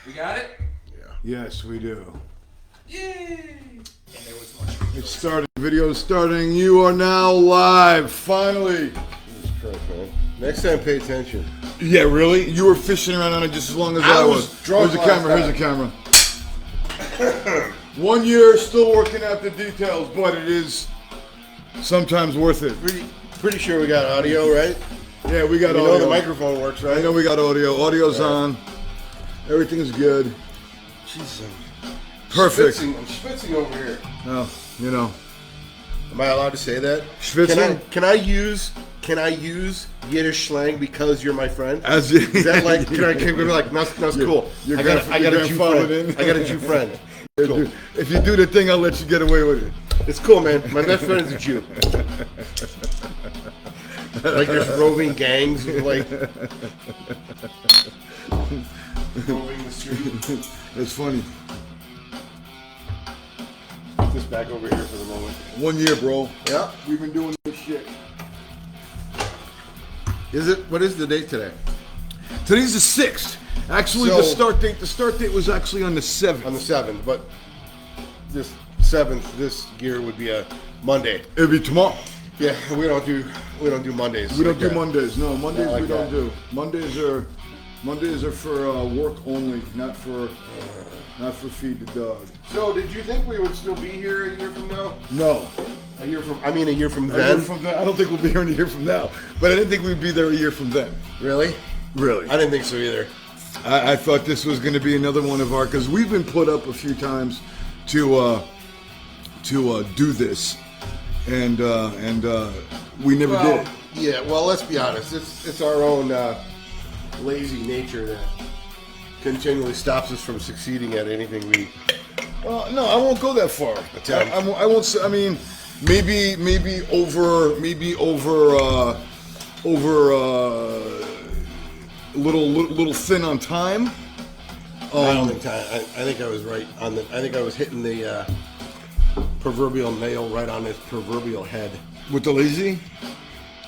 We got it? Yeah. Yes, we do. Yay! And there was much. It started. Video starting. You are now live. Finally. Jesus Christ, man. Next time, pay attention. Yeah, really? You were fishing around on it just as long as I was. Drunk Here's the camera. Here's the camera. 1 year, still working out the details, but it is sometimes worth it. Pretty sure we got audio, right? Yeah, we got You audio. know the microphone works, right? I know we got audio. Audio's on. Everything's good. Jesus, Perfect. I'm schwitzing over here. Oh, you know. Am I allowed to say that? Schwitzing? Can I use Yiddish slang because you're my friend? As you, Is that like? Can I be like? That's cool. I got a Jew friend. I got a Jew friend. Cool. If you do the thing, I'll let you get away with it. It's cool, man. My best friend is a Jew. Like there's roving gangs, like roving the street. It's funny. Put this back over here for the moment. 1 year, bro. Yeah. We've been doing this shit. Is it? What is the date today? Today's the 6th. Actually, So- the start date was actually on the 7th. On the 7th, but this 7th, this year would be a Monday. It'll be tomorrow. Yeah, we don't do Mondays. We don't do that. Mondays. No, Mondays Not like we don't that. do. Mondays are for work only, not for feed the dog. So, did you think we would still be here a year from now? No. A year from then? I don't think we'll be here in a year from now, but I didn't think we'd be there a year from then. Really? Really. I didn't think so either. I thought this was going to be another one of our, because we've been put up a few times to do this, and we never did. Yeah, well, let's be honest. It's our own lazy nature that continually stops us from succeeding at anything we. No, I won't go that far. I won't say. I mean, maybe over a little thin on time. I don't think I think I was right on the. I think I was hitting the proverbial nail right on his proverbial head. With the lazy.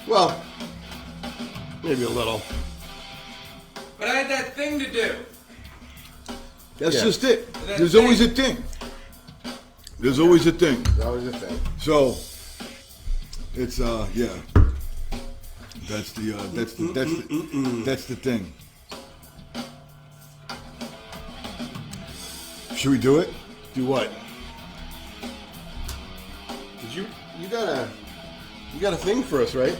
Well, maybe a little. But I had that thing to do. That's Yeah. just it. That There's thing. always a thing. There's always a thing. That was the thing. So it's yeah. That's the thing. Should we do it? Do what? Did you got a thing for us, right?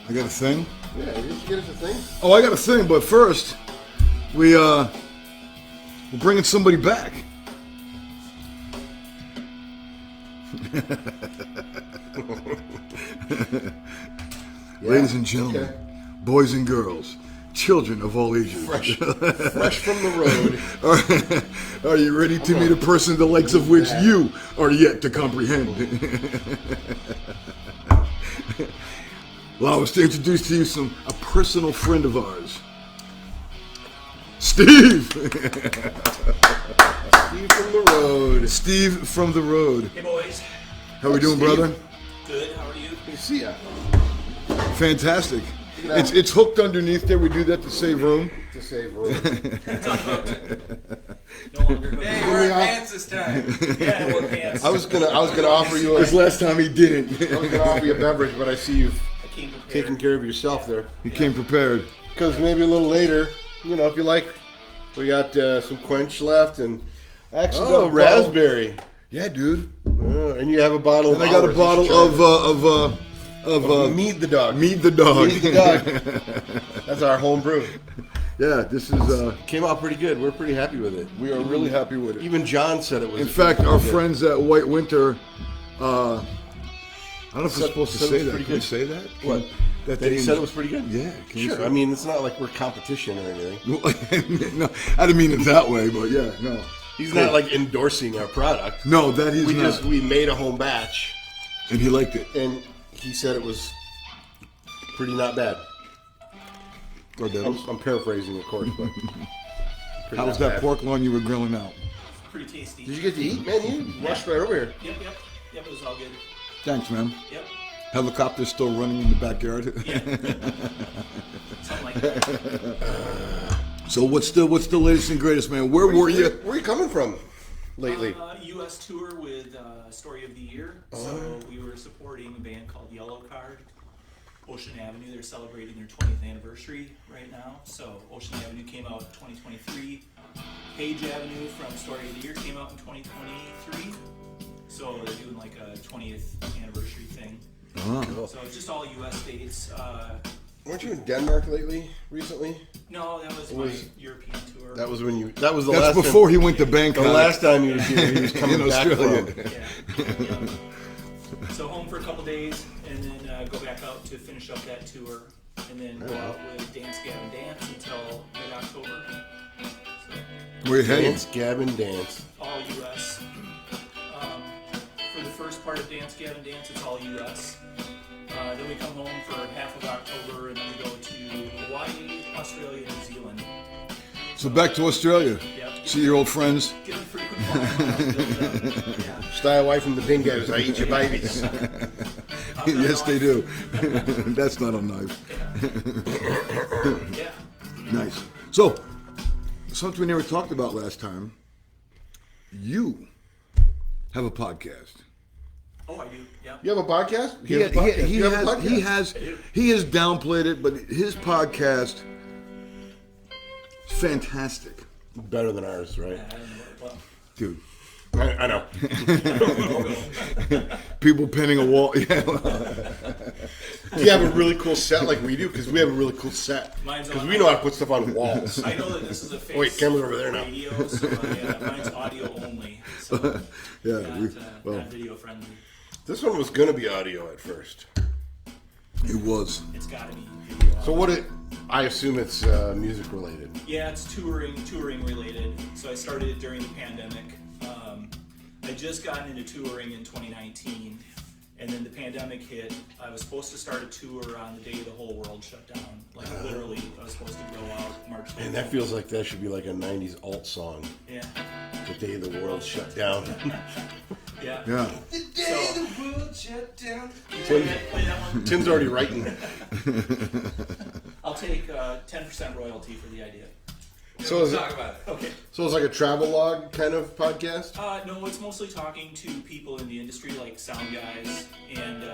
I got a thing. Yeah, did you get us a thing? Oh, I got a thing, but first we're bringing somebody back. Ladies and gentlemen, boys and girls, children of all ages. Fresh from the road. Are you ready to meet a person the likes of which you are yet to comprehend? Allow us to introduce to you a personal friend of ours. Steve! Steve from the road. Steve from the road. Hey, boys. How we doing, Steve. brother? Good. How are you? You see ya. Fantastic. It's hooked underneath there. We do that to save room. To save room. No longer. Hey, we're pants this time. Yeah, we're pants. I was gonna offer you. This last time he didn't. I was gonna offer you a beverage, but I see you've I came prepared. taken care of yourself there. He came prepared. Because maybe a little later, if you like, we got some quench left and Actually, got a raspberry. Yeah, dude. And you have a bottle. And I got a bottle of Meet the Dog. Meet the Dog. Meet the Dog. That's our home brew. Yeah, this is. Came out pretty good. We're pretty happy with it. We are really happy with it. Even John said it was. In fact, our good. friends at White Winter. I don't know if we're supposed to said it say was that. pretty Can we good. say that? What? That That he said it was pretty good. Yeah. Can you Sure. say I mean, it's not like we're competition or anything. no, I didn't mean it that way, but yeah, no. He's not like endorsing our product. No, that he's not. We made a home batch, And he liked it. and he said it was pretty not bad. Or Devils. I'm paraphrasing, of course, but pretty How was not that bad. pork loin you were grilling out? Pretty tasty. Did you get to eat, man? You rushed right over here. Yep. It was all good. Thanks, man. Yep. Helicopter's still running in the backyard. Yeah. Something like that. So what's the latest and greatest, man? Where were you? Where are you coming from lately? U.S. tour with Story of the Year. So we were supporting a band called Yellow Card. Ocean Avenue, they're celebrating their 20th anniversary right now. So Ocean Avenue came out in 2023. Page Avenue from Story of the Year came out in 2023. So they're doing like a 20th anniversary thing. Oh. So it's just all U.S. dates. Weren't you in Denmark recently? No, that was my European tour. That was when you. That was the That's last. before he went to Bangkok. The last time he was here, he was coming In back Australia. from. Yeah. So home for a couple days, and then go back out to finish up that tour, and then go out with Dance Gavin Dance until mid-October. So, Where you heading? Dance, Gavin, dance. all U.S. For the first part of Dance Gavin Dance, it's all U.S. Then we come home for half of October, and then we go to Hawaii, Australia, New Zealand. So back to Australia. Yep. See your old friends. Getting frequent calls. Yeah. Stay away from the dingoes. They eat your babies. Yes, they do. That's not a knife. Yeah. Nice. So, something we never talked about last time. You have a podcast. Oh, I do. Yeah. You have a podcast? He You have a podcast? he You have a has podcast? he has downplayed it, but his podcast is fantastic, Better than ours, right? I don't know. Well, dude. I know. People painting a wall. Yeah. Do you have a really cool set like we do? Because we have a really cool set. Mine's Because on- we know how to put stuff on walls. I know that this is a face. Wait, camera's over there now. Radio, so mine's audio only. So Yeah. not video friendly. This one was going to be audio at first. It was. It's got to be video. So I assume it's music related. Yeah, it's touring related. So I started it during the pandemic. I just got into touring in 2019, and then the pandemic hit. I was supposed to start a tour on the day the whole world shut down. Like literally, I was supposed to go out March 19th. And that feels like that should be like a 90s alt song. Yeah, The day the world shut down. yeah. Yeah. The day the world shut down. Tim- Play that one. Tim's already writing. I'll take 10% royalty for the idea. So is it, Talk about it. Okay. so it's like a travel log kind of podcast? No, it's mostly talking to people in the industry, like sound guys, and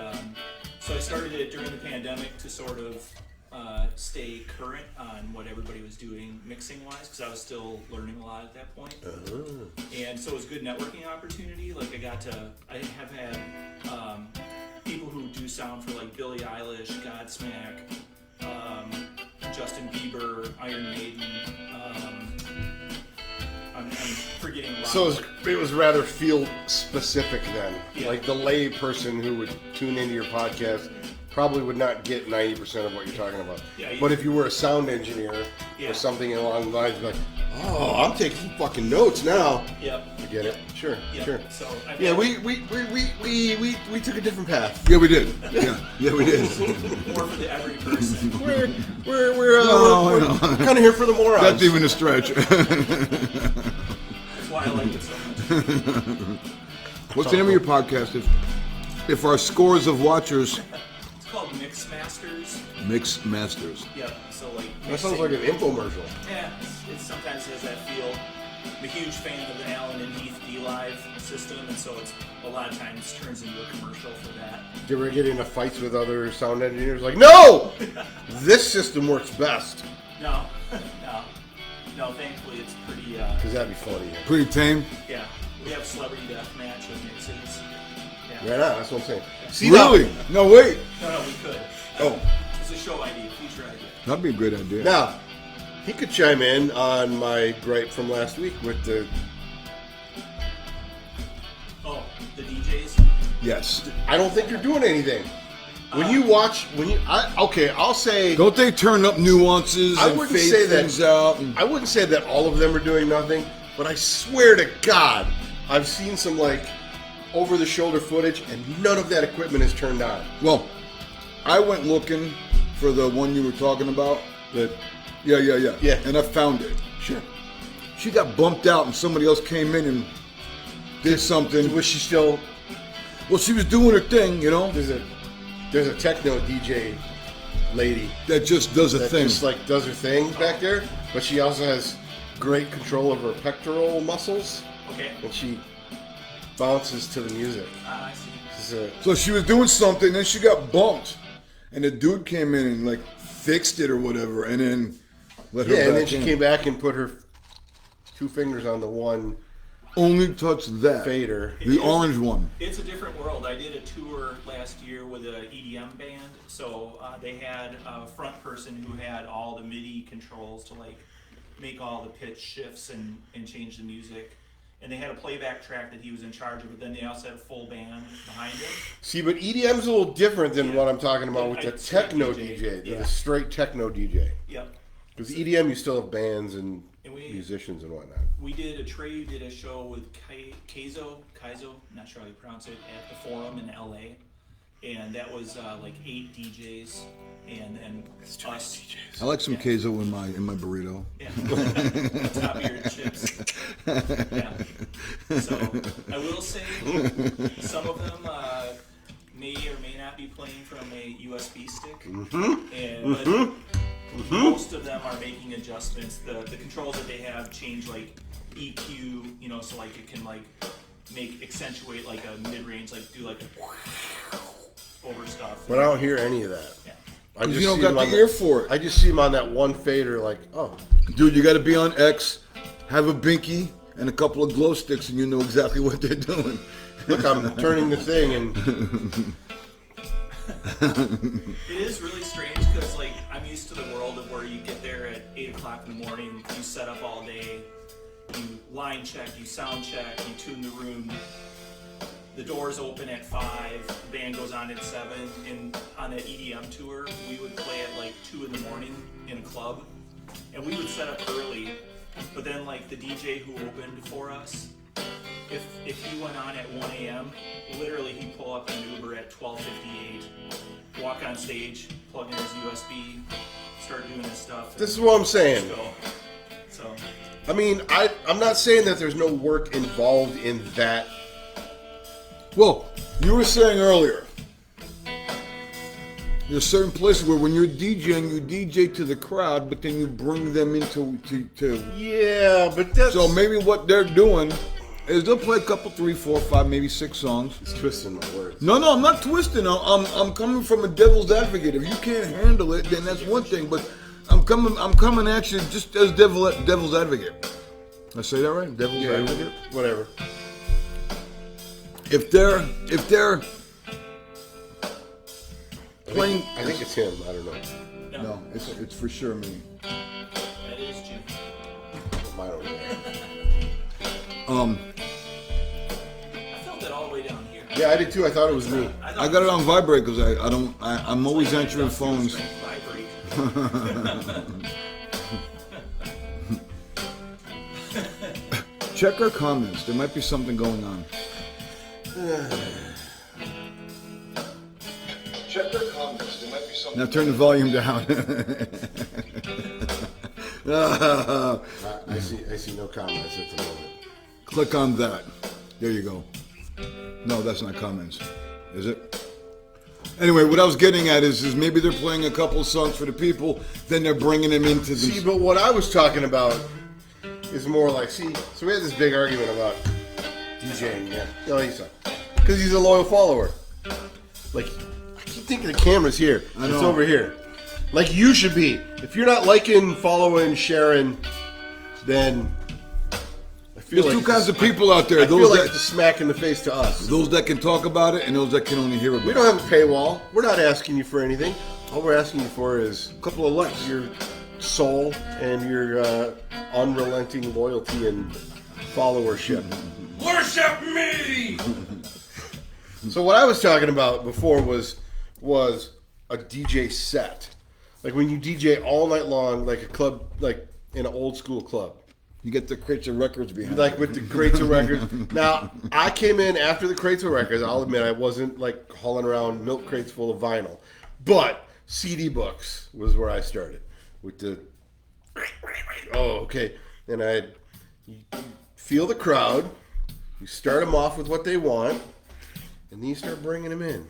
so I started it during the pandemic to sort of stay current on what everybody was doing mixing-wise, because I was still learning a lot at that point. And so it was a good networking opportunity. Like I have had people who do sound for like Billie Eilish, Godsmack, Justin Bieber, Iron Maiden. I'm forgetting a lot. So it was rather field specific then. Yeah. Like the lay person who would tune into your podcast probably would not get 90% of what you're talking about. Yeah, but if you were a sound engineer Yeah. or something along the lines, like, oh, I'm taking fucking notes now. Yep. I get it. Sure, Yep. sure. So Yeah, we took a different path. Yeah, we did. Yeah, we did. more for the every person. We're kind of here for the morons. That's even a stretch. That's why I like it so much. What's the name of your podcast? If our scores of watchers It's called Mix Masters. mix masters. Yep. So like. That sounds like an infomercial. Yeah. It sometimes has that feel. I'm a huge fan of the Allen and Heath D-Live system, and so it's a lot of times turns into a commercial for that. Do you ever get into fights with other sound engineers? Like, no! This system works best. No. No. Thankfully, it's pretty. Because that'd be funny. Pretty tame. Yeah. We have celebrity death match with mixes. Yeah. Right now, that's what I'm saying. See Really? No, wait. No, we could. Oh. It's a show idea, future idea. That'd be a great idea. Now, he could chime in on my gripe from last week with the... Oh, the DJs. Yes. I don't think you're doing anything. When you watch... I'll say... Don't they turn up nuances I and wouldn't fade say that- things out? And, I wouldn't say that all of them are doing nothing, but I swear to God, I've seen some, like, over-the-shoulder footage, and none of that equipment is turned on. well, I went looking for the one you were talking about. That Yeah. Yeah. And I found it. Sure. She got bumped out and somebody else came in and did something. Was she still... Well, she was doing her thing, you know. There's a techno DJ lady that just does a that thing. just like does her thing back there, but she also has great control over her pectoral muscles, Okay. and she bounces to the music. Ah, I see. So she was doing something, then she got bumped, and the dude came in and like fixed it or whatever, and then let her back and then she in. came back and put her 2 fingers on the one Only touch that fader. the orange one. It's a different world. I did a tour last year with an EDM band, so they had a front person who had all the MIDI controls to like make all the pitch shifts and change the music. And they had a playback track that he was in charge of, but then they also had a full band behind him. See, but EDM's a little different than what I'm talking about with the Straight techno DJ. DJ, Yeah. the straight techno DJ. Yep. Because EDM, you still have bands and And musicians and whatnot. We did a show with Kaizo, not sure how you pronounce it, at the Forum in LA. And that was like 8 DJs and us. I like some queso in my burrito. Yeah. On top of your chips. Yeah. So I will say some of them may or may not be playing from a USB stick. And but most of them are making adjustments. The controls that they have change like EQ, you know, so like it can like accentuate like a mid-range, like do like a over stuff. But I don't hear any of that. Yeah. I You don't see got him the on ear for it. I just see him on that one fader, like, oh, Dude, you got to be on X, have a binky, and a couple of glow sticks, and you know exactly what they're doing. look, I'm turning the thing, and It is really strange because like I'm used to the world of where you get there at 8 o'clock in the morning, you set up all day, you line check, you sound check, you tune the room. The doors open at 5, the band goes on at 7, and on that EDM tour, we would play at like 2 in the morning in a club, and we would set up early, but then like the DJ who opened for us, if he went on at 1 a.m., literally he'd pull up an Uber at 12:58, walk on stage, plug in his USB, start doing his stuff. this is what I'm saying. Go. So, I mean, I'm not saying that there's no work involved in that. Well, you were saying earlier, there's certain places where when you're DJing, you DJ to the crowd, but then you bring them into to. Yeah, but that's So maybe what they're doing is they'll play a couple, 3, 4, 5, maybe 6 songs. it's twisting my words. No, I'm not twisting. I'm coming from a devil's advocate. If you can't handle it, then that's one thing. But I'm coming at you just as devil's advocate. Did I say that right? Devil's Yeah, advocate. whatever. If they're playing, I think it's him. I don't know. no, it's for sure me. that is Jim. I don't know. I felt that all the way down here. Yeah, I did too. I thought it was me. I got it on vibrate because I'm always answering phones. Check our comments. There might be something going on. Check our comments. There might be something. Now turn the volume down. I see no comments at the moment. Click on that. There you go. No, that's not comments. Is it? Anyway, what I was getting at is maybe they're playing a couple songs for the people, then they're bringing them into the... See, but what I was talking about is more like, so we had this big argument about DJing, yeah. No, he's not. Because he's a loyal follower. Like, I keep thinking the camera's here. I know. It's over here. Like you should be. If you're not liking, following, sharing, then I feel There's like two kinds of people out there. I feel Those like that it's a smack in the face to us. those that can talk about it and those that can only hear about it. We don't have a paywall. We're not asking you for anything. All we're asking you for is A couple of likes. your soul and your unrelenting loyalty and followership. Worship me! So what I was talking about before was a DJ set. Like when you DJ all night long, like a club, like in an old school club. You get the crates of records behind Like it. with the crates of records. Now, I came in after the crates of records. I'll admit I wasn't like hauling around milk crates full of vinyl. But CD books was where I started. With the... Oh, okay. And you feel the crowd. You start them off with what they want. And then you start bringing them in.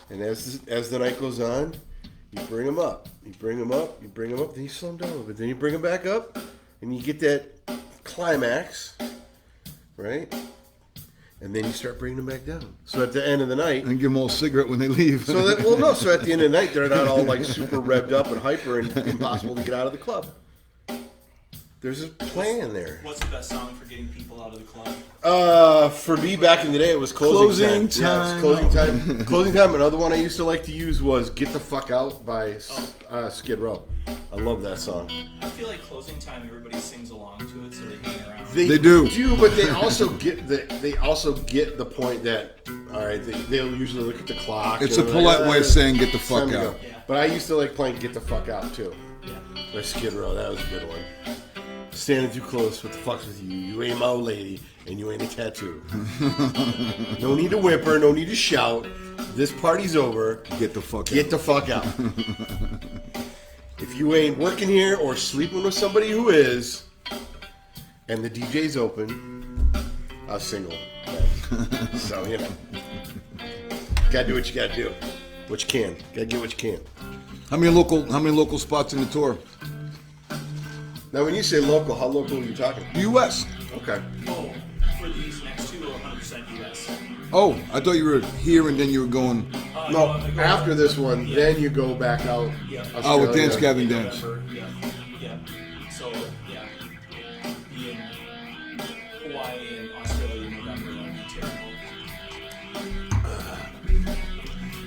And as the night goes on, You bring them up. You bring them up. You bring them up. Then you slow them down a little bit. Then you bring them back up, and you get that climax, right? And then you start bringing them back down. So at the end of the night, And give them all a cigarette when they leave. so at the end of the night, they're not all like super revved up and hyper and impossible to get out of the club. There's a plan there. What's the best song for getting people out of the club? For me back in the day, it was closing time. Yeah, it was closing time. Closing time. Another one I used to like to use was "Get the Fuck Out" by Skid Row. I love that song. I feel like closing time, everybody sings along to it, so they hang around. They do, but they also get the point that all right, they'll usually look at the clock. It's a polite way of saying "get the fuck time to out." go. But I used to like playing "Get the Fuck Out" too. Yeah. By Skid Row, that was a good one. Standing too close, what the fuck's with you? You ain't my old lady, and you ain't a tattoo. No need to whimper, no need to shout. This party's over. Get the fuck out. Get the fuck out. If you ain't working here or sleeping with somebody who is, and the DJ's open, I was single. So, you know. Gotta do what you gotta do. What you can. Gotta get what you can. How many local spots in the tour? Now, when you say local, how local are you talking? U.S. Okay. Oh, for these next two, 100% US. Oh, I thought you were here and then you were going. No, after this one, then you go back out. Yeah. Oh, with Australia. Dance Gavin Dance. Yeah. Yeah. So, yeah. Be in Hawaii and Australia in November. That'd be terrible.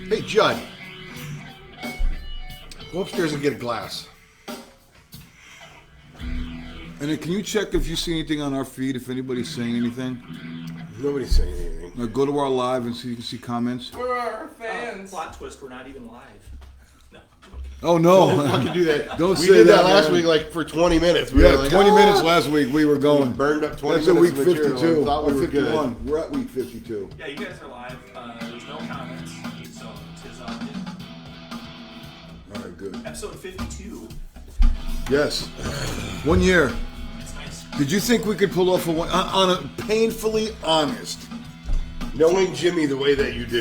Hey, Judd. Go upstairs and get a glass. And then can you check if you see anything on our feed, if anybody's saying anything? Nobody's saying anything. Now go to our live and see you can see comments. We're our fans. Plot twist, we're not even live. No. Oh no! Don't fucking do that. Don't we say did that that, last man. week, like for 20 minutes. We Yeah, were like, 20 "Ah!" minutes last week we were going. Burned up 20 That's at minutes week of material 52 and thought we or were good. 51. We're at week 52. Yeah, you guys are live. There's no comments. So, tis on it. All right, good. Episode 52. Yes, 1 year. It's nice. Did you think we could pull off on a painfully honest? Knowing Jimmy the way that you do.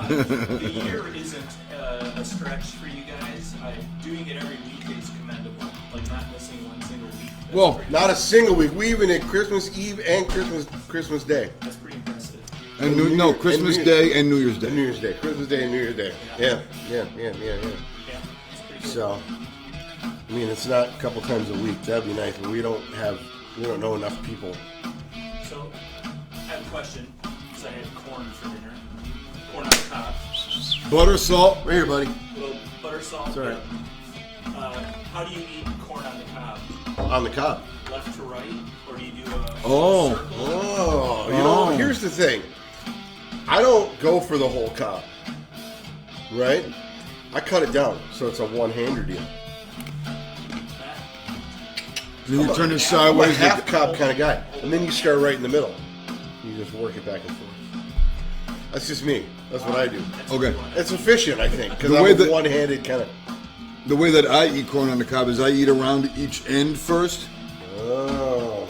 The year isn't a stretch for you guys. Doing it every week is commendable. Like not missing one single week. That's Well, pretty, Not a single week. We even did Christmas Eve and Christmas Day. that's pretty impressive. and Christmas and Day and New Year's Day. New Year's Day. Christmas Day and New Year's Day. Yeah. Yeah, it's pretty cool. So, I mean, it's not a couple times a week. That'd be nice, but we don't know enough people. So, I have a question. Because I had corn for dinner. Corn on the cob. Butter, salt. Right here, buddy. A little butter, salt. It's all right. How do you eat corn on the cob? On the cob. Left to right? Or do you do a Oh. circle? Oh, you Oh. know, here's the thing. I don't go for the whole cob, right? I cut it down, so it's a one-hander deal. Then you turn it I'm a sideways. half cob kind of guy, and then you start right in the middle. You just work it back and forth. That's just me. That's what I do. Okay. It's efficient, I think, because The I'm way a that- one-handed kind of. The way that I eat corn on the cob is I eat around each end first. Oh.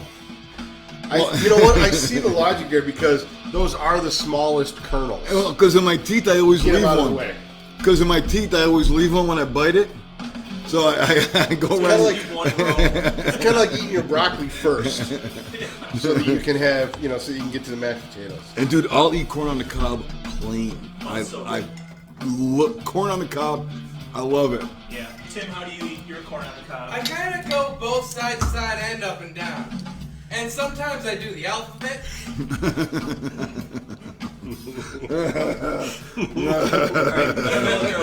You know what? I see the logic there because those are the smallest kernels. Because in my teeth I always Get leave them out of one. the way. Because in my teeth I always leave one when I bite it. So I go Kind around. of like One row. it's kind of like eating your broccoli first, so that you can have so you can get to the mashed potatoes. And dude, I'll eat corn on the cob plain. So I look corn on the cob. I love it. Yeah. Tim, how do you eat your corn on the cob? I kind of go both sides, side and up and down. And sometimes I do the alphabet.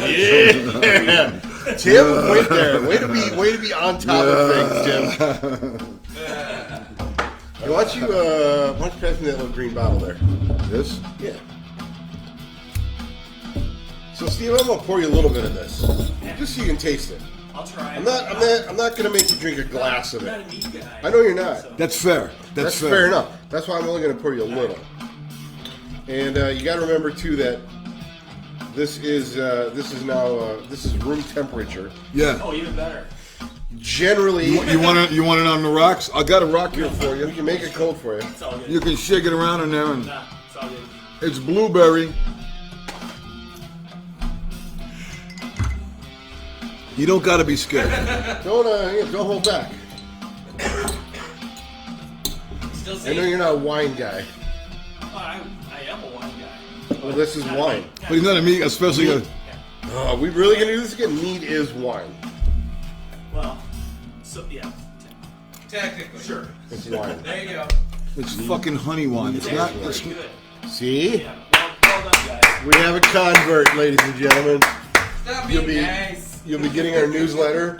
Yeah, Tim went there. Way to be on top of things, Tim. Why don't you pass me that little green bottle there? This? Yeah. So Steve, I'm gonna pour you a little bit of this, just so you can taste it. I'll try. I'm not gonna make you drink a glass of I'm not it. a meat guy. I know you're not. So- That's fair. That's fair enough. That's why I'm only gonna pour you a little. And you got to remember too that this is room temperature. Yeah. Oh, even better. Generally, You want it on the rocks? I got a rock here for we you. can make it cold for you. It's all good. You can shake it around in there, and Nah, it's all good. it's blueberry. You don't gotta be scared. Don't hold back. Still I see? know you're not a wine guy. I am a wine guy. Well, this is wine. But he's not a meat, especially a... Are we really gonna do this again? Mead is wine. Well, so yeah. Technically. Sure. It's wine. There you go. It's fucking honey wine. It's not... Pretty It's, good. See? Yeah. Well done, guys. We have a convert, ladies and gentlemen. Stop You'll being be- nice. You'll be getting our newsletter.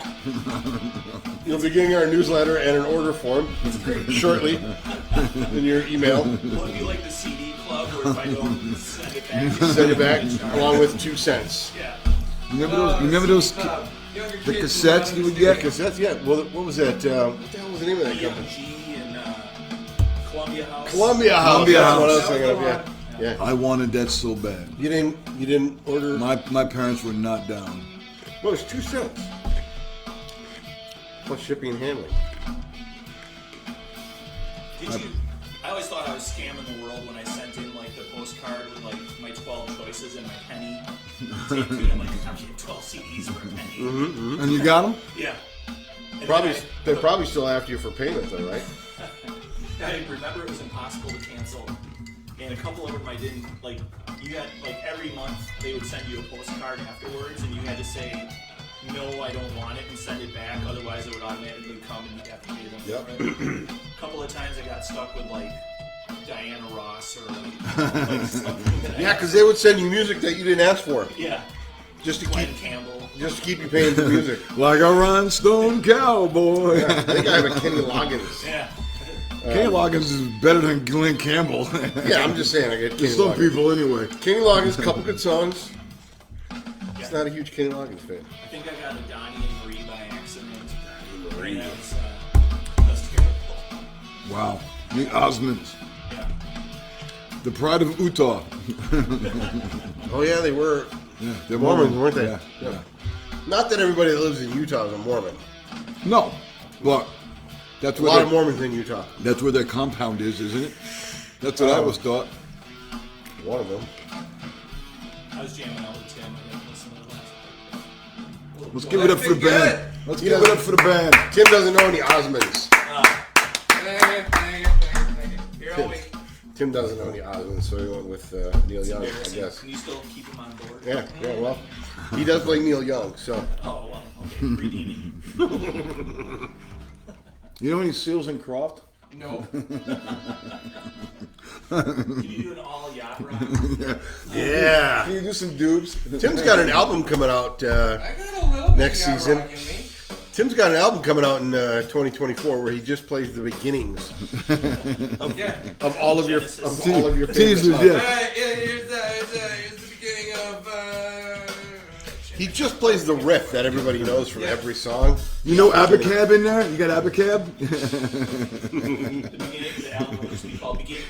You'll be getting our newsletter and an order form shortly in your email. Will it be like the CD club where if I don't send it back? Send it back along with 2 cents. Yeah. remember those Younger the kids cassettes who you would Yeah, get? because that's, yeah. Well, what was that? What the hell was the name of that company? DOG and Columbia House. Columbia House. Columbia That's what I was House. thinking of. Yeah. Yeah. I wanted that so bad. You didn't order. My parents were not down. Well, it's 2 cents plus shipping and handling. Did you? I always thought I was scamming the world when I sent in like the postcard with like my 12 choices and my penny. Taped to it. I'm like, I'm getting 12 CDs for a penny. And you got them? Yeah. And Probably then they're probably still after you for payment, though, right? I remember it was impossible to cancel, and a couple of them I didn't like. You had like every month they would send you a postcard afterwards, and you had to say no, I don't want it, and send it back. Otherwise, it would automatically come, and you'd have to pay them Yep. for it. A couple of times I got stuck with like Diana Ross or like something. That Yeah, because they would send you music that you didn't ask for, yeah, just to Glenn keep Campbell. you paying for music. Like a rhinestone cowboy. Yeah, I think I have a Kenny Loggins. Yeah. Kenny Loggins is better than Glenn Campbell. Yeah, I'm just saying I get To Kenny some Loggins. people anyway. Kenny Loggins, couple good songs. It's not a huge Kenny Loggins fan. I think I got a Donnie and Marie by accident. And that was terrible. Wow. The Osmonds. Yeah. The pride of Utah. Oh yeah, they were Yeah, they're Mormons, weren't they? Yeah, yeah. Not that everybody that lives in Utah is a Mormon. No, but that's A where lot their, of Mormons in Utah. that's where their compound is, isn't it? That's what I always thought. One of them. I was jamming out with Tim. I didn't listen to the last. Let's give it up for the That's band. good. Let's give it up for the band. Tim doesn't know any Osmonds. Thank you. Here, I'll wait. Tim doesn't know any Osmonds, so he went with Neil Young, I Embarrassing. guess. Can you still keep him on board? Yeah, well, he does play Neil Young, so. Oh, well, okay. Redeeming. You know any Seals and Croft? No. Can you do an all yacht rock? Yeah. Can you do some dupes? Tim's got an album coming out. I got a little bit Next of yacht season. rock in me. Tim's got an album coming out in 2024 where he just plays the beginnings Yeah. of all of your favorite Teasers, songs. yeah. Alright, here's the beginning of. He just plays the riff that everybody knows from every song. You know Abacab in there? You got Abacab? The beginning of the album will just be called Begin.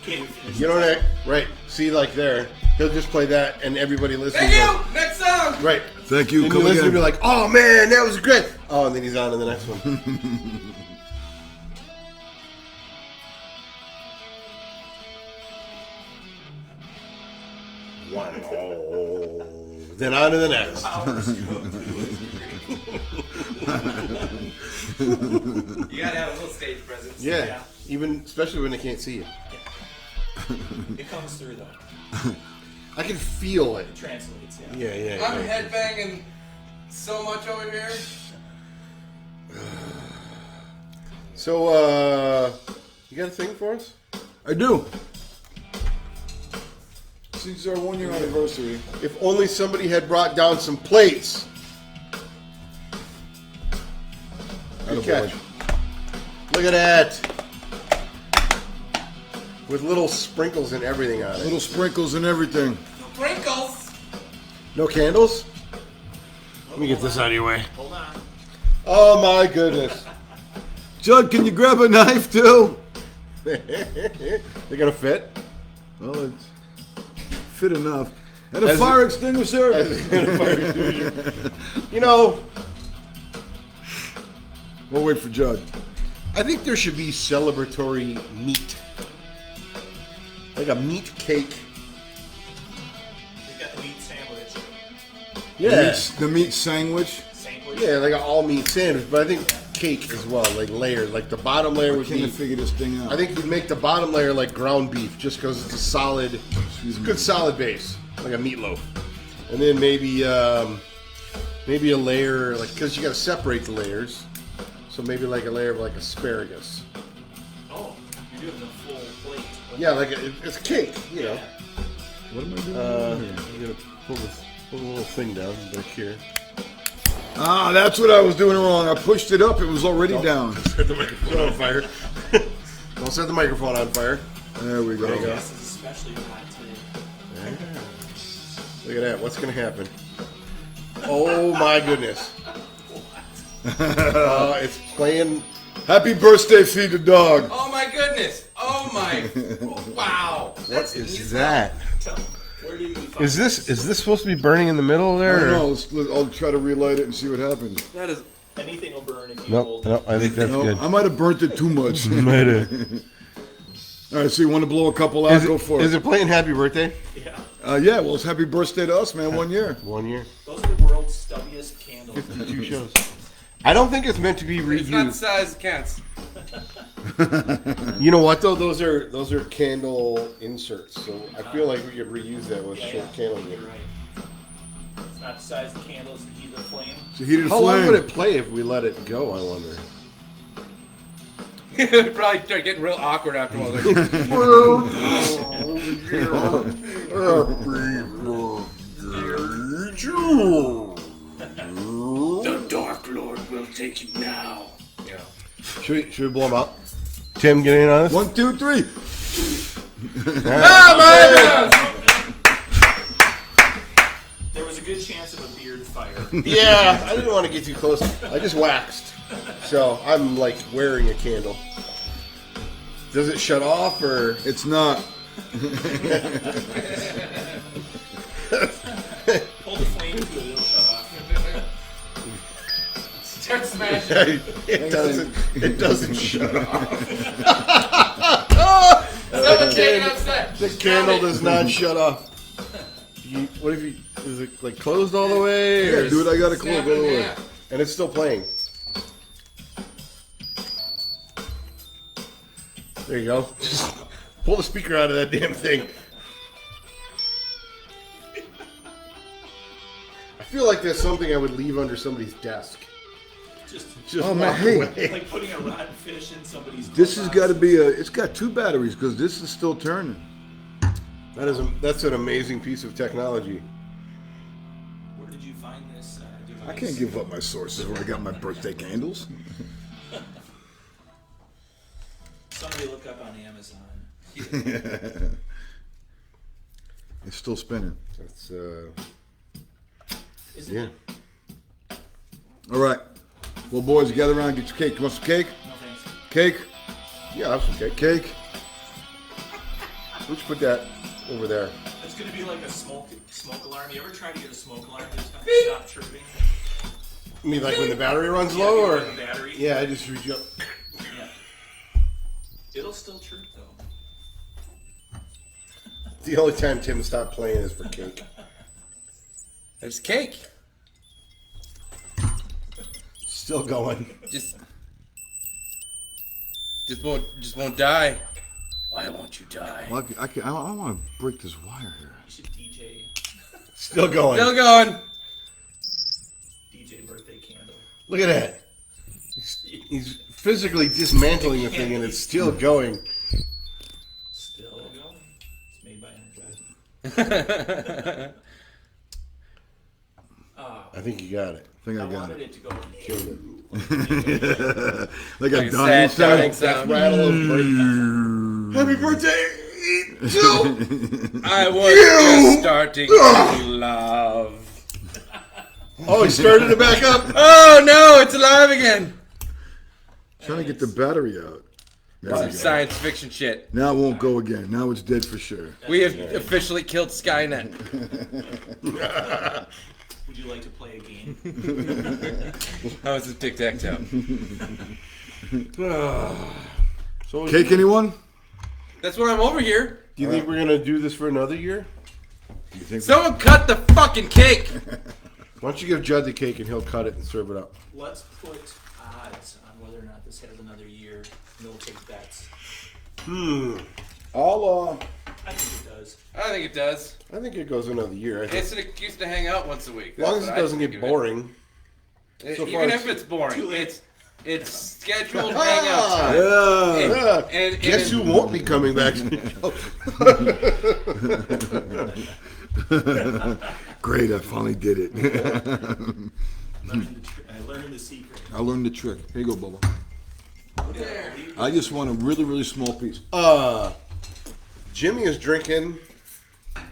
Can't finish You know that, right? See, like there, he'll just play that, and everybody listens. Thank you! Next song! Right. Thank you. And Come you listen and be again. like, "Oh man, that was great!" Oh, and then he's on to the next one. Wow. Then on to the next. You gotta have a little stage presence. Yeah, even especially when they can't see you. It comes through though. I can feel it. It translates, yeah. Yeah. I'm headbanging so much over here. So, you got a thing for us? I do. Since our 1 year anniversary. If only somebody had brought down some plates. Good catch. Look at that. With little sprinkles and everything on it. Little sprinkles and everything. Sprinkles! No candles? Let me get this out of your way. Hold on. Oh my goodness. Judd, can you grab a knife too? They're gonna fit? Well, it's fit enough. And a As fire it- extinguisher. You know, We'll wait for Judd. I think there should be celebratory meat. Like a meat cake. We got the meat sandwich. Yeah. The meat sandwich. Sandwich. Yeah, like an all meat sandwich, but I think cake as well, like layered. Like the bottom layer I would can't be. figure this thing out. I think you'd make the bottom layer like ground beef, just because it's a solid, it's a good solid base, like a meatloaf, and then maybe a layer, like because you got to separate the layers, so maybe like a layer of like asparagus. Oh, you're doing the full plate. Yeah, like it's cake, you know. What am I doing? I'm gonna pull the little thing down back here. Ah, that's what I was doing wrong. I pushed it up. It was already down. Set the microphone on fire. Don't set the microphone on fire. There we go. There you go. This is especially hot today. Look at that. What's gonna happen? Oh my goodness. It's playing. Happy birthday, Feed the Dog. Oh my goodness! Oh my! Wow! What is that? Where did you find Is this supposed to be burning in the middle I there? don't or- know. I'll try to relight it and see what happens. That is. Anything will burn if you Nope, hold nope. I think that's No, good. I might have burnt it too much. Might have. All right, so you want to blow a couple out? Go for Is it. it playing Happy Birthday? Yeah. Yeah, well, it's happy birthday to us, man. 1 year. 1 year. Those are the world's stubbiest candles. 2 shows. I don't think it's meant to be It's not the reused. size it counts. You know what though? Those are candle inserts. So I feel like we could reuse that with short candle. You're right. It's not the size of the candles, the heat of the flame. It's a heated How long flame. would it play if we let it go? I wonder. It would probably start getting real awkward after a while. Like, The Dark Lord will take you now. yeah. Should we blow them up? Tim, get in on this. 1, 2, 3. There was a good chance of a beard fire. Yeah, I didn't want to get too close. I just waxed, so I'm like wearing a candle. Does it shut off or? It's not. Hold the flame to it, it'll shut off. Start smashing. It doesn't shut off. Someone's getting upset. The candle does not shut off. What if you? Is it like closed all the way? Yeah, Or, dude, I got to close Snap all it the in way. half. and it's still playing. There you go. Just pull the speaker out of that damn thing. I feel like that's something I would leave under somebody's desk. Just Just Oh, man, walk hey. away. like putting a rotten fish in somebody's. This has got to mailbox. be a. It's got 2 batteries because this is still turning. That's an amazing piece of technology. Where did you find this device? I can't give up my sources where I got my birthday candles. Somebody look up on Amazon. It's still spinning. That's Is it? yeah. All right. Well, boys, gather around. Get your cake. You want some cake? No thanks. Cake? Yeah, that's okay. Cake? Let's put that over there. It's gonna be like a smoke alarm. You ever try to get a smoke alarm to stop chirping? I mean, like when the battery runs Yeah, low, you or run the battery. yeah, I just reach up. Yeah. It'll still chirp though. The only time Tim stopped playing is for cake. There's cake. Still going. Just won't die. Why won't you die? Well, I want to break this wire here. You should DJ Still going. Still going. DJ birthday candle. Look at that. He's physically dismantling the thing, and it's still going. Still going. It's made by Energizer. I think you got it. I think I I got wanted it. it to go. Killed it. Like a Like a dying sad dying sound. sound. Rattle of break. Happy birthday! I was just starting to love. Oh, he started it back up. Oh no, it's alive again. Trying to get the battery out. There we Some go. science fiction shit. Now it won't go again. Now it's dead for sure. We have officially killed Skynet. Would you like to play a game? How was the tic-tac-toe? So, Cake, anyone? That's why I'm over here. do you think we're gonna do this for another year? You think Someone cut the fucking cake. Why don't you give Judd the cake and he'll cut it and serve it up? Let's put odds on whether or not this has another year. And we'll take bets. I'll I think it does. I think it does. I think it goes another year. I think. It's an excuse to hang out once a week. As long as That's it what I doesn't think get of it. boring. So far Even it's if it's boring, too late. it's scheduled hangout time. yeah. And Guess who won't be coming back to the show? Great, I finally did it. I learned the secret. I learned the trick. Here you go, Bubba. There. I just want a really, really small piece. Jimmy is drinking.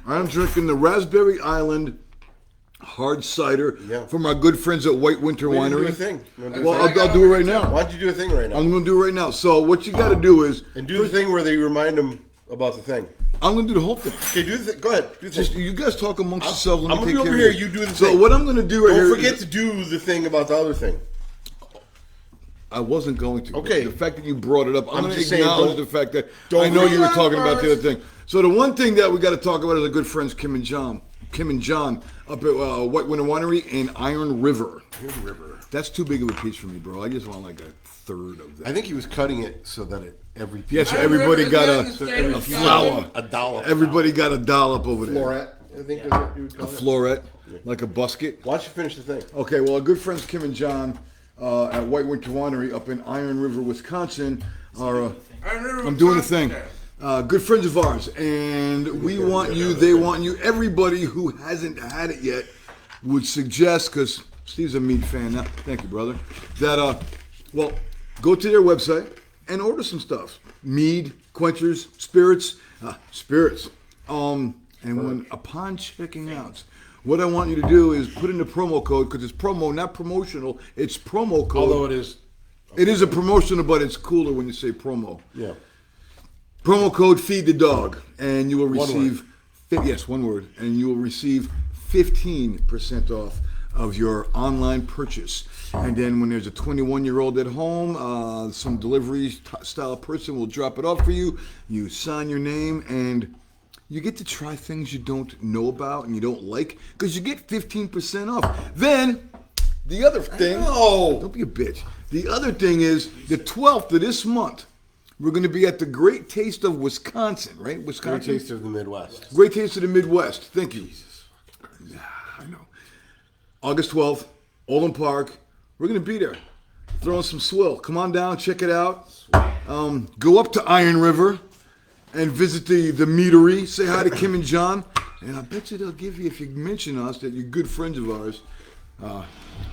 I'm drinking the Raspberry Island hard cider Yeah. from our good friends at White Winter We didn't do Winery. a thing. You wanna do a Well, thing? I'll do it right now. Why don't you do a thing right now? I'm going to do it right now. So what you got to do is, And do the thing where they remind them about the thing. I'm going to do the whole thing. Okay, do the thing. Go ahead. Do the Just thing. you guys talk amongst yourselves. Let I'm me gonna take be over care of here, it. you do the So thing. what I'm going to do right Don't here. forget to do the thing about the other thing. I wasn't going to. Okay. The fact that you brought it up, I'm I'm going to just saying, acknowledge don't- the fact that don't I know you were forget talking about the first. other thing. So the one thing that we got to talk about is our good friends Kim and John up at White Winter Winery in Iron River. That's too big of a piece for me, bro. I just want like a third of that. I think he was cutting it so that every piece. Yes, Iron everybody River got is in the state a of flower. A dollop. Everybody got a dollop over there. Floret, I think is what you would A call it. floret, like a busket. Why don't you finish the thing? Okay, well, our good friends Kim and John at White Winter Winery up in Iron River, Wisconsin are. I'm doing the thing. Good friends of ours, and we want you, they want you, everybody who hasn't had it yet would suggest, because Steve's a meat fan now, thank you, brother, that, well, go to their website and order some stuff. Mead, quenchers, spirits. And when, upon checking out, what I want you to do is put in the promo code, because it's promo, not promotional, it's promo code. Although it is. It is a promotional, but it's cooler when you say promo. Yeah. Promo code Feed the Dog, and you will One receive yes, one word, and you will receive 15% off of your online purchase. And then when there's a 21-year-old at home, some delivery style person will drop it off for you. You sign your name, and you get to try things you don't know about and you don't like, because you get 15% off. Then the other thing, don't be a bitch. The other thing is the 12th of this month. We're going to be at the Great Taste of Wisconsin, right? Great Wisconsin. taste of the Midwest. Great Taste of the Midwest. Thank you. Yeah, I know. August 12th, Olin Park. We're going to be there. Throwing some swill. Come on down, check it out. Go up to Iron River and visit the meadery. Say hi to Kim and John. And I bet you they'll give you, if you mention us, that you're good friends of ours,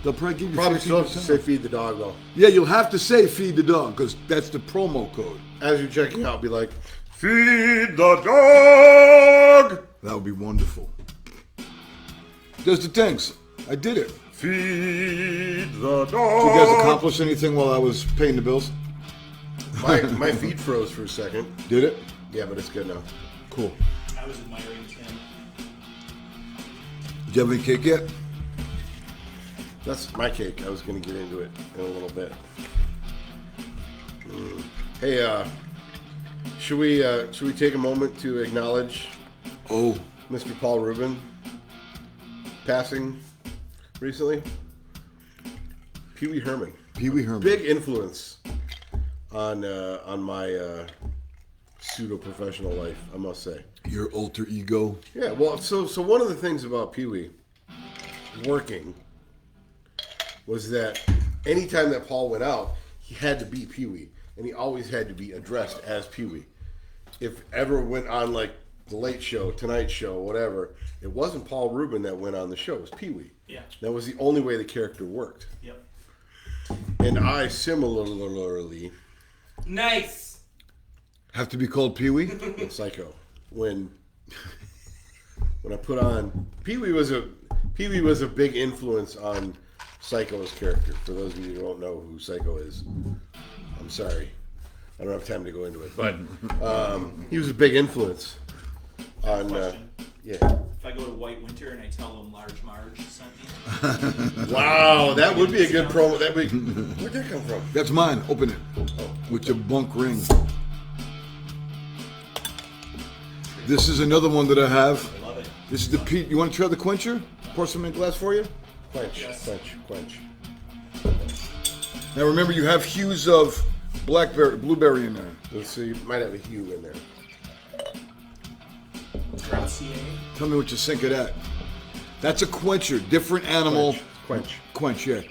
they'll probably give you Probably still 15%. have to say feed the dog though. Yeah, you'll have to say Feed the Dog, because that's the promo code. As you're checking out, be like, feed the dog. That would be wonderful. Just the thanks. I did it. Feed the Did dog. you guys accomplish anything while I was paying the bills? My feed froze for a second. Did it? Yeah, but it's good now. Cool. I was admiring Tim. Did you have any cake yet? That's my cake. I was going to get into it in a little bit. Hey, should we take a moment to acknowledge Oh, Mr. Paul Rubin passing recently? Pee Wee Herman, Pee Wee Herman. big influence on my pseudo professional life, I must say. Your alter ego. Yeah, well, so one of the things about Pee Wee working was that anytime that Paul went out, he had to be Pee Wee, and he always had to be addressed as Pee Wee. If ever went on like the Late Show, Tonight Show, whatever, it wasn't Paul Rubin that went on the show; it was Pee Wee. Yeah. That was the only way the character worked. Yep. And I similarly, Nice. Have to be called Pee Wee? in Psycho, when I put on Pee Wee was a big influence on Psycho's character. For those of you who don't know who Psycho is, I'm sorry, I don't have time to go into it, but he was a big influence on. Question. Yeah. If I go to White Winter and I tell them Large Marge sent me, Wow, that would be a good promo. That would. Where'd that come from? That's mine. Open it. With your bunk ring. This is another one that I have. I love it. This is the Pete. You want to try the quencher? Pour some in a glass for you? Quench, Yes. quench. Now remember, you have hues of blueberry in there. Let's see, you might have a hue in there. Gracias. Tell me what you think of that. That's a quencher, different animal. Quench. Yeah.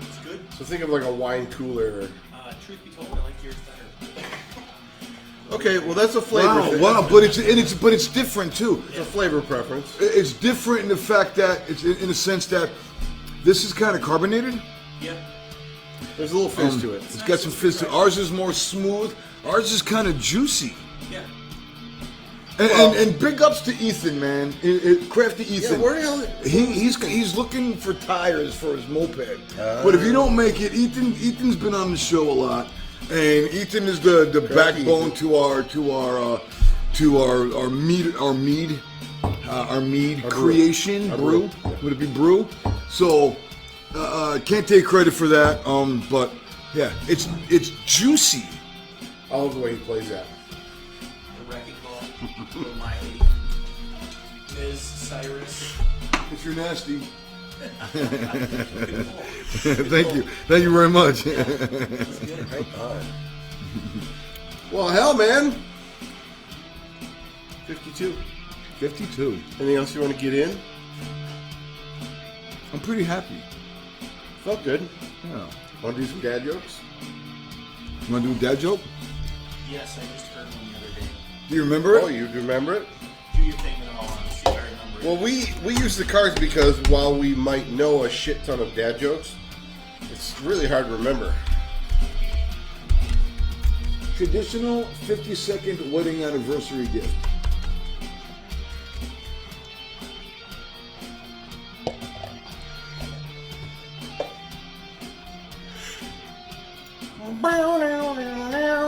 It's good. So think of like a wine cooler. Truth be told, I like yours better. Okay, well that's a flavor. Wow, but it's different too. It's a flavor preference. It's different in the fact that it's in the sense that this is kind of carbonated. Yeah. There's a little fizz to it. It's got some fizz to it. Ours is more smooth. Ours is kind of juicy. Yeah. And big ups to Ethan, man. Crafty Ethan. Yeah, where the hell? He's looking for tires for his moped. But if you don't make it, Ethan's been on the show a lot, and Ethan is the backbone to our mead creation brew. Would it be brew? So can't take credit for that. But yeah, it's juicy. I love the way he plays that. The wrecking ball. Little Miley. Ms. Cyrus. If you're nasty. Thank you very much. Well, hell, man. 52. 52. Anything else you want to get in? I'm pretty happy. Felt good. Yeah. Want to do some dad jokes? You want to do a dad joke? Yes, I just heard one the other day. Do you remember it? Oh, you remember it? Do your thing and I'll see if I remember it. Well, we use the cards because while we might know a shit ton of dad jokes, it's really hard to remember. Traditional 52nd wedding anniversary gift.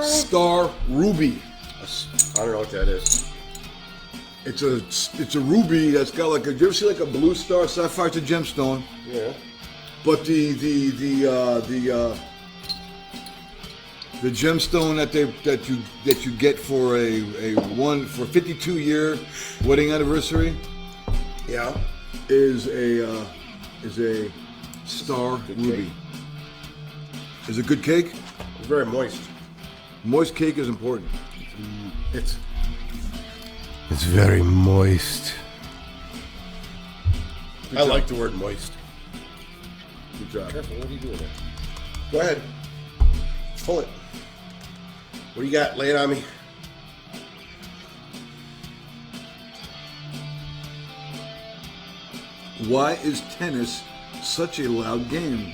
Star Ruby. I don't know what that is. It's a ruby that's got like a. You ever see like a blue star? Sapphire's a gemstone, Yeah. but the gemstone that you get for a 52-year wedding anniversary Yeah. is a star ruby. cake. Is it good cake? It's very moist. Moist cake is important. It's very moist. I like the word moist. Good job. Careful, what are you doing there? Go ahead. Pull it. What do you got? Lay it on me. Why is tennis such a loud game?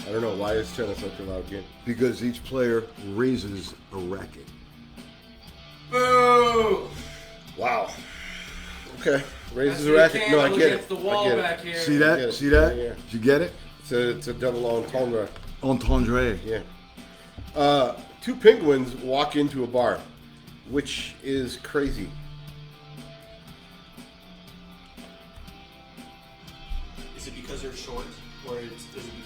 I don't know. Why is tennis such a loud game? Because each player raises a racket. Boo! Wow. Okay. Raises That's a racket. No, I candle get against it. the wall I get back it. here. See I that? get it. See that? Yeah, yeah. Did you get it? It's a double entendre. Entendre. Yeah. Two penguins walk into a bar, which is crazy. Is it because they're short, or is it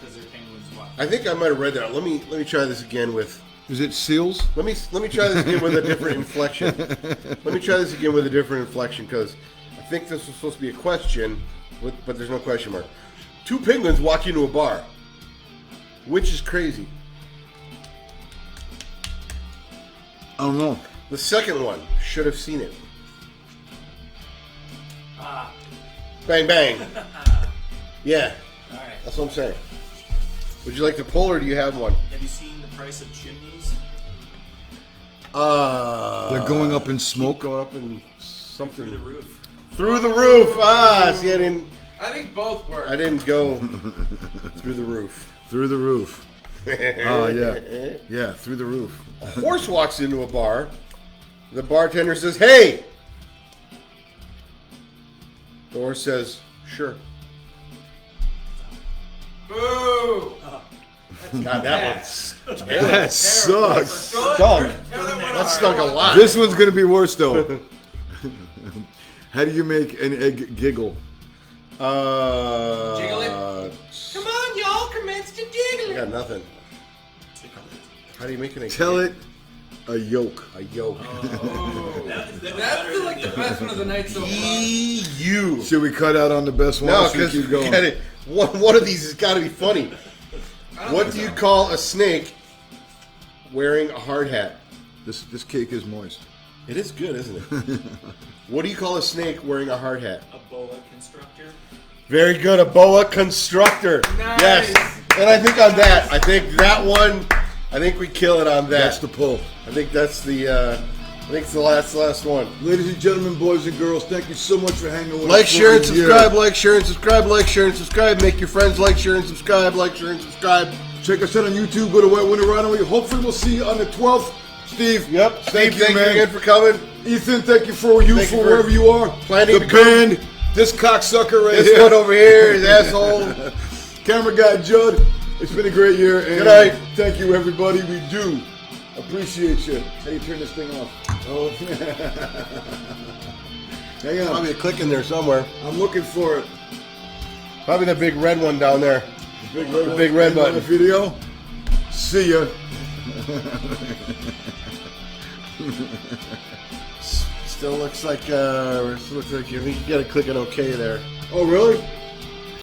because they're penguins? What? I think I might have read that. Let me try this again with. Is it seals? Let me try this again with a different inflection. Let me try this again with a different inflection because I think this was supposed to be a question, but there's no question mark. Two penguins walk into a bar, which is crazy. I don't know. The second one should have seen it. Ah, Bang bang. Yeah, all right. that's what I'm saying. Would you like to pull or do you have one? Have you seen the price of chimneys? They're going up in smoke. Going up in something Through the roof. Through the roof. See, I think both work. I didn't go through the roof. Through the roof. Oh, yeah. Yeah, through the roof. A horse walks into a bar. The bartender says, "Hey!" The horse says, "Sure." Boo! God, that one's That sucks. stunk. That stunk a lot. This one's going to be worse, though. How do you make an egg giggle? Jiggle it. Come on, y'all, commence to I jiggle got it. nothing. How do you make an egg? Tell it A yolk. A yolk. That's like the best one of the night so far. EU. Should we cut out on the best one? No, or should we because keep going? get it. One of these has got to be funny. What do you call a snake wearing a hard hat? This cake is moist. It is good, isn't it? What do you call a snake wearing a hard hat? A boa constructor. Very good, a boa constructor. Nice. Yes. And I think on that, I think we kill it on that. That's the pull. I think that's the it's the last one. Ladies and gentlemen, boys and girls, thank you so much for hanging with us. Like, share, and for a year. subscribe, like, share, and subscribe, like, share, and subscribe. Make your friends like, share, and subscribe, like, share, and subscribe. Check us out on YouTube. Go to White Winter Runaway. Hopefully we'll see you on the 12th. Steve, Yep. thank Steve, you, man. again for coming. Ethan, thank you for Thank you for wherever you are. planning the to come. band, this cocksucker right This here. one over here is asshole. Camera guy Judd. It's been a great year. And Good night. Thank you, everybody. We do appreciate you. How do you turn this thing off? Oh, hang on. Probably a click in there somewhere. I'm looking for it. Probably the big red one down there. The big red on button. the video. See ya. Still looks like you got to click on OK there. Oh, really?